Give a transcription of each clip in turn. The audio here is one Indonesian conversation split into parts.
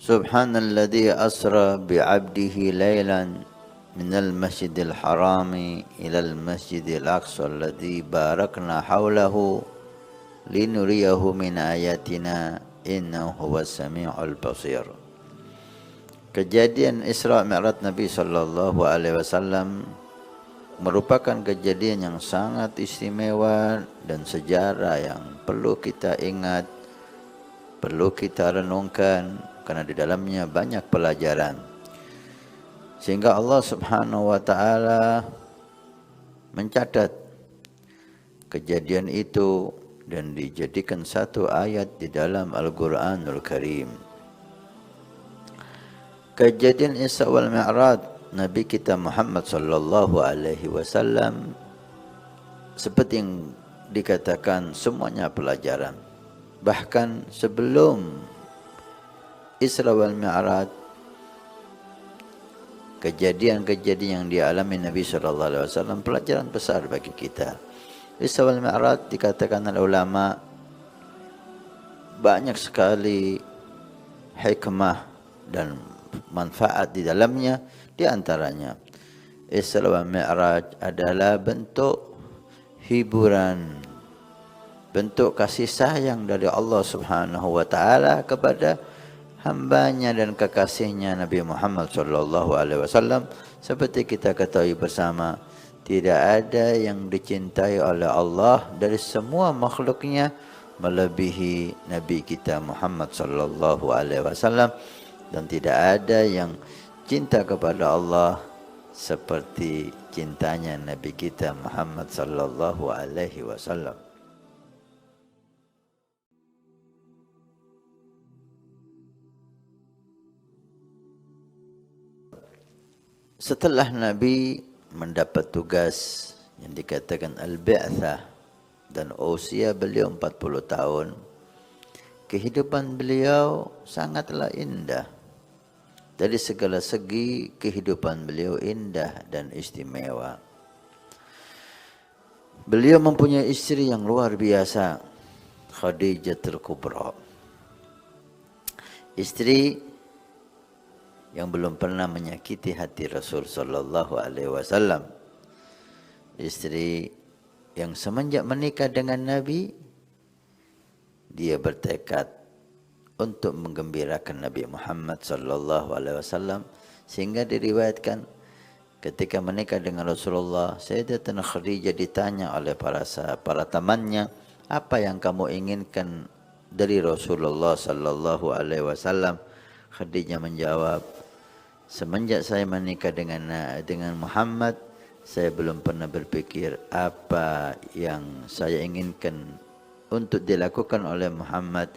Subhanalladzi asra bi'abdihi laylan minal masjidil harami ilal masjidil aqsa alladzi barakna hawlahu linuriyahu min ayatina innahu huwas sami'ul basir. Kejadian Isra Mi'raj Nabi sallallahu alaihi wasallam merupakan kejadian yang sangat istimewa dan sejarah yang perlu kita ingat, perlu kita renungkan karena di dalamnya banyak pelajaran. Sehingga Allah Subhanahu wa taala mencatat kejadian itu dan dijadikan satu ayat di dalam Al-Qur'anul Karim. Kejadian Isra wal Mi'raj Nabi kita Muhammad sallallahu alaihi wasallam seperti yang dikatakan semuanya pelajaran. Bahkan sebelum Isra wal Mi'raj, kejadian-kejadian yang dialami Nabi sallallahu alaihi wasallam pelajaran besar bagi kita. Isra wal Mi'raj dikatakan oleh ulama banyak sekali hikmah dan manfaat di dalamnya. Di antaranya Isra wal Mi'raj adalah bentuk hiburan, bentuk kasih sayang dari Allah Subhanahu wa taala kepada hambanya dan kekasihnya Nabi Muhammad sallallahu alaihi wasallam. Seperti kita ketahui bersama, tidak ada yang dicintai oleh Allah dari semua makhluknya melebihi Nabi kita Muhammad sallallahu alaihi wasallam, dan tidak ada yang cinta kepada Allah seperti cintanya Nabi kita Muhammad sallallahu alaihi wasallam. Setelah Nabi mendapat tugas yang dikatakan al-bi'tsah dan usia beliau 40 tahun, kehidupan beliau sangatlah indah. Dari segala segi kehidupan beliau indah dan istimewa. Beliau mempunyai istri yang luar biasa, Khadijatul Kubra. Istri yang belum pernah menyakiti hati Rasul sallallahu alaihi wasallam. Istri yang semenjak menikah dengan Nabi, dia bertekad untuk menggembirakan Nabi Muhammad sallallahu alaihi wasallam, sehingga diriwayatkan ketika menikah dengan Rasulullah, Sayyidatina Khadijah ditanya oleh para temannya, apa yang kamu inginkan dari Rasulullah sallallahu alaihi wasallam? Khadijah menjawab, semenjak saya menikah dengan Muhammad, saya belum pernah berpikir apa yang saya inginkan untuk dilakukan oleh Muhammad,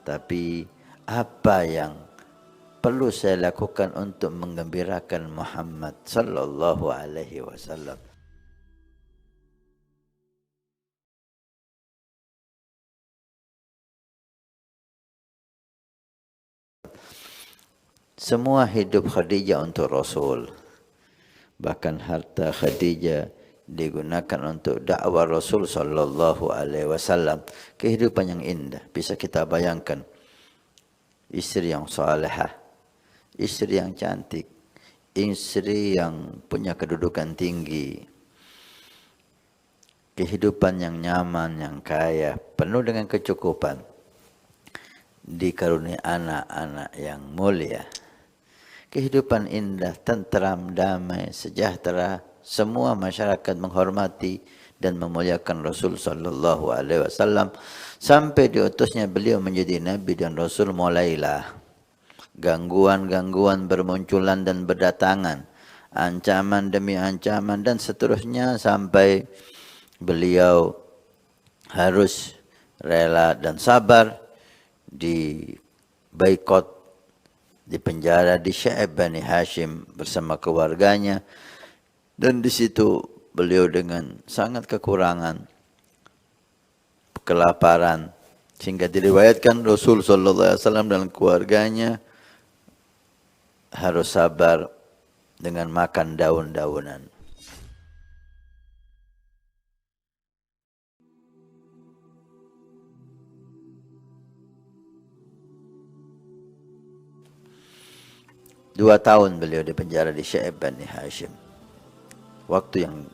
tapi apa yang perlu saya lakukan untuk menggembirakan Muhammad sallallahu alaihi wasallam. Semua hidup Khadijah untuk Rasul. Bahkan harta Khadijah digunakan untuk dakwah Rasul sallallahu alaihi wasallam. Kehidupan yang indah, bisa kita bayangkan. Istri yang salehah, istri yang cantik, istri yang punya kedudukan tinggi, kehidupan yang nyaman, yang kaya, penuh dengan kecukupan, dikaruniai anak-anak yang mulia. Kehidupan indah, tentram, damai, sejahtera, semua masyarakat menghormati dan memuliakan Rasul sallallahu alaihi wasallam. Sampai diutusnya beliau menjadi nabi dan rasul, mulailah gangguan-gangguan bermunculan dan berdatangan, ancaman demi ancaman dan seterusnya, sampai beliau harus rela dan sabar di boikot, di penjara di Syaib Bani Hashim bersama keluarganya, dan di situ beliau dengan sangat kekurangan, kelaparan, sehingga diriwayatkan Rasul sallallahu alaihi wasallam dan keluarganya harus sabar dengan makan daun-daunan. 2 tahun beliau di penjara di Syaib Bani Hashim. Waktu yang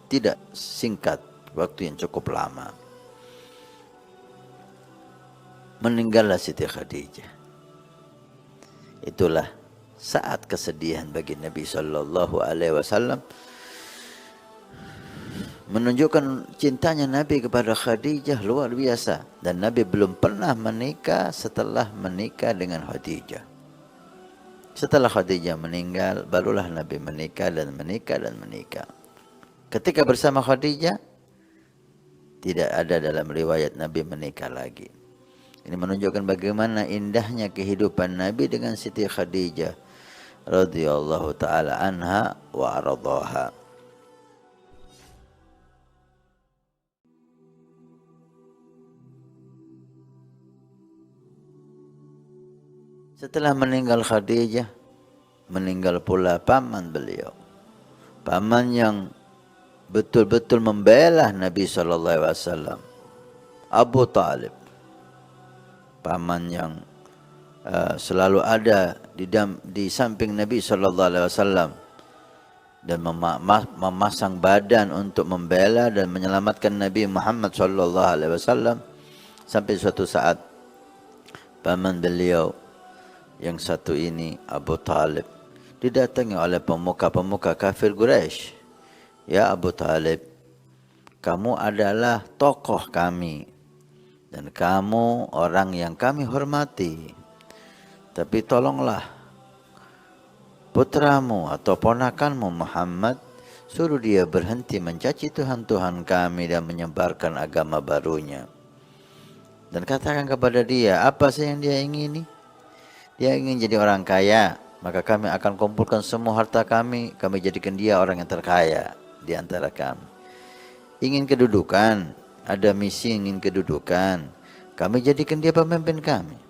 tidak singkat, waktu yang cukup lama. Meninggallah Siti Khadijah. Itulah saat kesedihan bagi Nabi Sallallahu Alaihi Wasallam, menunjukkan cintanya Nabi kepada Khadijah luar biasa. Dan Nabi belum pernah menikah setelah menikah dengan Khadijah. Setelah Khadijah meninggal, barulah Nabi menikah dan menikah dan menikah. Ketika bersama Khadijah, tidak ada dalam riwayat Nabi menikah lagi. Ini menunjukkan bagaimana indahnya kehidupan Nabi dengan Siti Khadijah radhiyallahu taala anha wa radhaha. Setelah meninggal Khadijah, meninggal pula paman beliau. Paman yang betul-betul membela Nabi SAW, Abu Talib. Paman yang selalu ada di samping Nabi SAW dan memasang badan untuk membela dan menyelamatkan Nabi Muhammad SAW. Sampai suatu saat paman beliau yang satu ini, Abu Talib, didatangi oleh pemuka-pemuka kafir Quraisy. Ya Abu Talib, kamu adalah tokoh kami dan kamu orang yang kami hormati. Tapi tolonglah putramu atau ponakanmu Muhammad, suruh dia berhenti mencaci Tuhan-Tuhan kami dan menyebarkan agama barunya. Dan katakan kepada dia, apa sih yang dia ingini? Dia ingin jadi orang kaya, maka kami akan kumpulkan semua harta kami jadikan dia orang yang terkaya di antara kami. Ingin kedudukan, ada misi ingin kedudukan, kami jadikan dia pemimpin kami.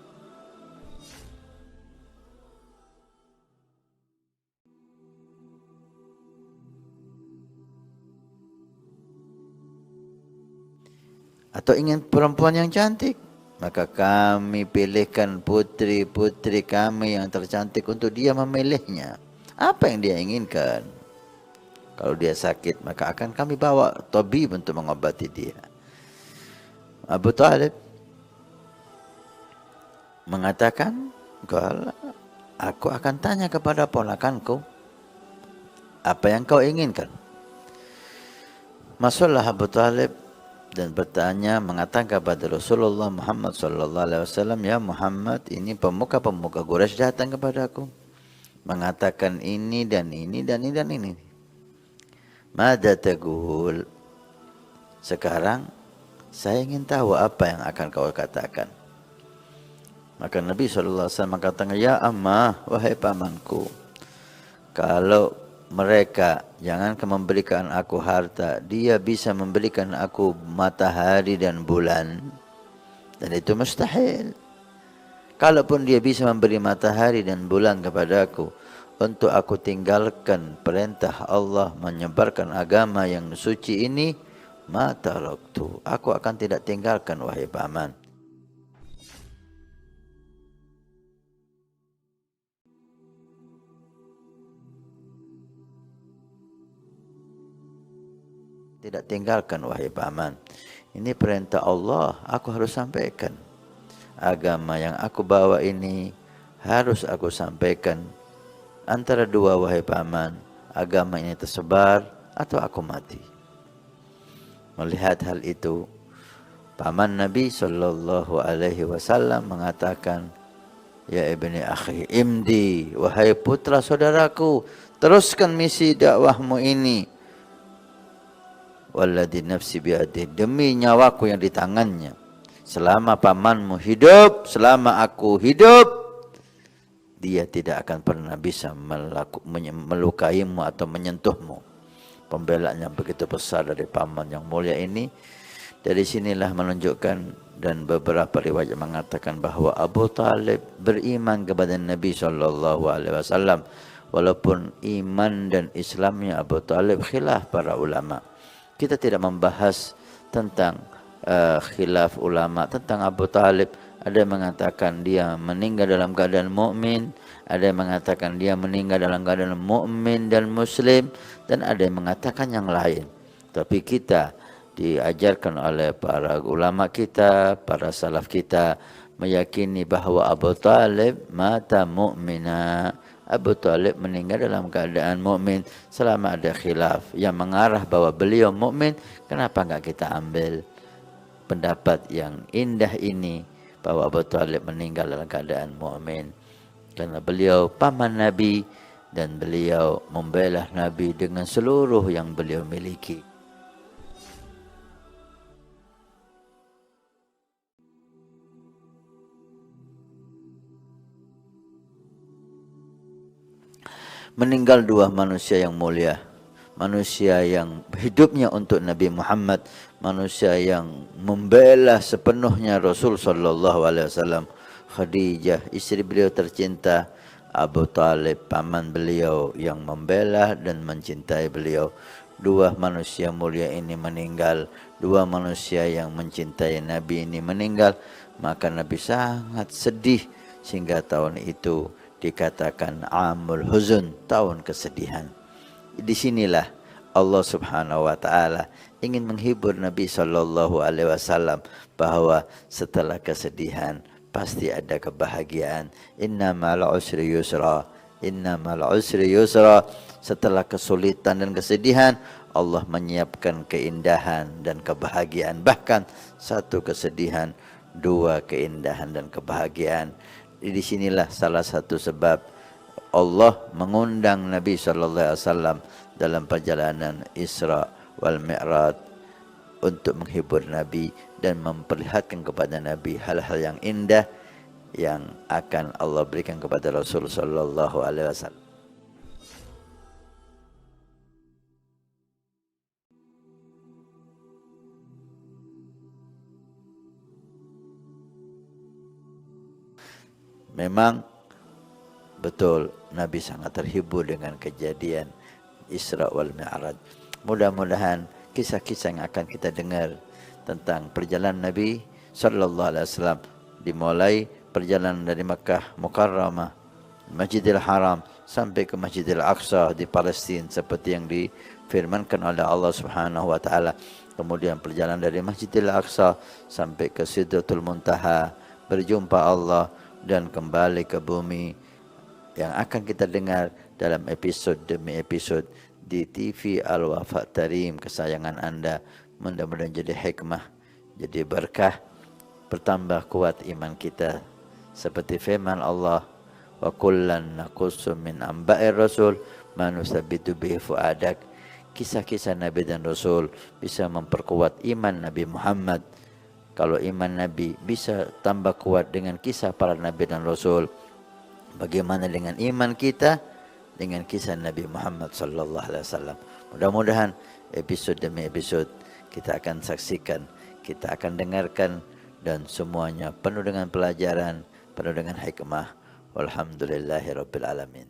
Atau ingin perempuan yang cantik, maka kami pilihkan putri-putri kami yang tercantik untuk dia memilihnya. Apa yang dia inginkan? Kalau dia sakit, maka akan kami bawa tabib untuk mengobati dia. Abu Talib mengatakan, kalau aku akan tanya kepada ponakanku, apa yang kau inginkan? Masuklah Abu Talib dan bertanya, mengatakan kepada Rasulullah Muhammad SAW, ya Muhammad, ini pemuka-pemuka Quraisy datang kepadaku, mengatakan ini dan ini dan ini dan ini. Mada taqul? Sekarang saya ingin tahu apa yang akan kau katakan. Maka Nabi SAW mengatakan, ya ammah, wahai pamanku, kalau mereka jangan memberikan aku harta, dia bisa memberikan aku matahari dan bulan, dan itu mustahil. Kalaupun dia bisa memberi matahari dan bulan kepadaku untuk aku tinggalkan perintah Allah menyebarkan agama yang suci ini, ma taraktu, aku akan tidak tinggalkan wahai paman. Tidak tinggalkan wahai paman. Ini perintah Allah, aku harus sampaikan. Agama yang aku bawa ini harus aku sampaikan. Antara dua wahai paman, agama ini tersebar atau aku mati. Melihat hal itu, paman Nabi SAW mengatakan, ya ibni akhi, imdi, wahai putra saudaraku, teruskan misi dakwahmu ini. Walladzi nafsi biadih, demi nyawaku yang di tangannya, selama pamanmu hidup, selama aku hidup, dia tidak akan pernah bisa melukaimu atau menyentuhmu. Pembelaannya begitu besar dari paman yang mulia ini. Dari sinilah menunjukkan, dan beberapa riwayat mengatakan bahwa Abu Talib beriman kepada Nabi SAW, walaupun iman dan Islamnya Abu Talib khilaf para ulama. Kita tidak membahas tentang khilaf ulama tentang Abu Talib. ada yang mengatakan dia meninggal dalam keadaan mukmin, ada yang mengatakan dia meninggal dalam keadaan mukmin dan muslim, dan ada yang mengatakan yang lain. Tapi kita diajarkan oleh para ulama kita, para salaf kita, meyakini bahawa Abu Talib mata mu'mina. Abu Talib meninggal dalam keadaan mukmin. Selama ada khilaf yang mengarah bahwa beliau mukmin, kenapa enggak kita ambil pendapat yang indah ini bahwa Abu Talib meninggal dalam keadaan mukmin? Karena beliau paman Nabi dan beliau membela Nabi dengan seluruh yang beliau miliki. Meninggal dua manusia yang mulia, manusia yang hidupnya untuk Nabi Muhammad, manusia yang membela sepenuhnya Rasul sallallahu alaihi wasallam, Khadijah, istri beliau tercinta, Abu Talib, paman beliau yang membela dan mencintai beliau. Dua manusia mulia ini meninggal, dua manusia yang mencintai Nabi ini meninggal, maka Nabi sangat sedih sehingga tahun itu dikatakan Amul Huzun, tahun kesedihan. Di sinilah Allah Subhanahu wa taala ingin menghibur Nabi sallallahu alaihi wasallam bahwa setelah kesedihan pasti ada kebahagiaan. Innamal usri yusra, innamal usri yusra. Setelah kesulitan dan kesedihan, Allah menyiapkan keindahan dan kebahagiaan. Bahkan satu kesedihan, dua keindahan dan kebahagiaan. Di sinilah salah satu sebab Allah mengundang Nabi sallallahu alaihi wasallam dalam perjalanan Isra wal Mi'raj untuk menghibur Nabi dan memperlihatkan kepada Nabi hal-hal yang indah yang akan Allah berikan kepada Rasul sallallahu alaihi wasallam. Memang betul Nabi sangat terhibur dengan kejadian Isra wal Mi'raj. Mudah-mudahan kisah-kisah yang akan kita dengar tentang perjalanan Nabi sallallahu alaihi wasallam dimulai perjalanan dari Makkah Mukarramah, Masjidil Haram sampai ke Masjidil Aqsa di Palestina seperti yang difirmankan oleh Allah Subhanahu wa taala. Kemudian perjalanan dari Masjidil Aqsa sampai ke Sidratul Muntaha, berjumpa Allah dan kembali ke bumi, yang akan kita dengar dalam episod demi episod di TV Al-Wafa Tarim kesayangan anda. Mudah-mudahan jadi hikmah, jadi berkah, bertambah kuat iman kita. Seperti firman Allah, wa kullan naqussu min amba'ir rasul ma nusabbitu bihi fuadak. Kisah-kisah Nabi dan Rasul bisa memperkuat iman Nabi Muhammad. Kalau iman Nabi bisa tambah kuat dengan kisah para Nabi dan Rasul, bagaimana dengan iman kita dengan kisah Nabi Muhammad sallallahu alaihi wasallam? Mudah-mudahan episod demi episod kita akan saksikan, kita akan dengarkan, dan semuanya penuh dengan pelajaran, penuh dengan hikmah. Walhamdulillahirabbil alamin.